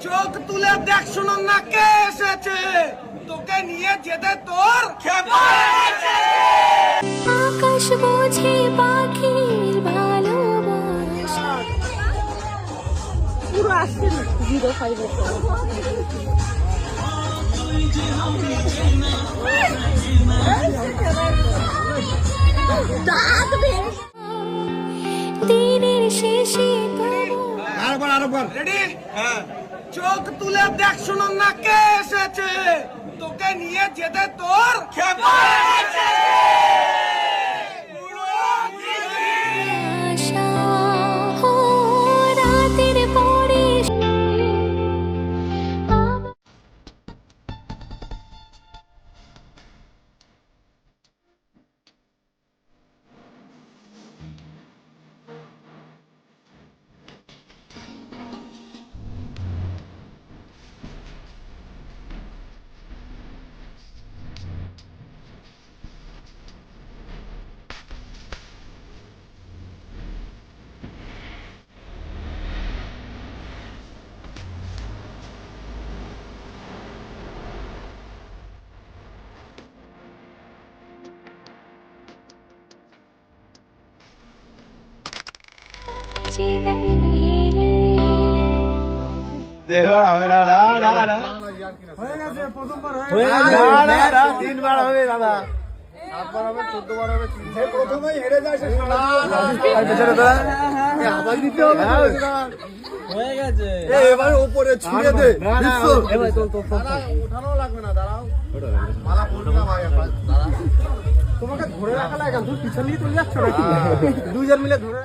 চোখ তুলে দেখ শুনুন না কে এসেছে, তোকে নিয়ে যেতে তোর আকাশ বোঝে পাখির ভালোবাসা। পুরো আসছে 05 দিনের শেষে রেডি। চোখ তুলে দেখ শুনুন না কে এসেছে, তোকে নিয়ে যেতে তোর আশা ও রাতের পরে তিনবার হবে দাদা, 7বার হবে, 14বার হবে, যে প্রথমেই হেরে যায় সে আবার দিতে হবে। হয়ে গেছে, এবার উপরে ছুঁড়ে দে। উঠানো লাগবে না, দাঁড়াও, মালা পড়বে না ভাই, দাঁড়াও, তোমাকে ধরে রাখা লাগে, তুই পিছন নিয়ে চলে যাচ্ছ নাকি? দুজন মিলে ধরে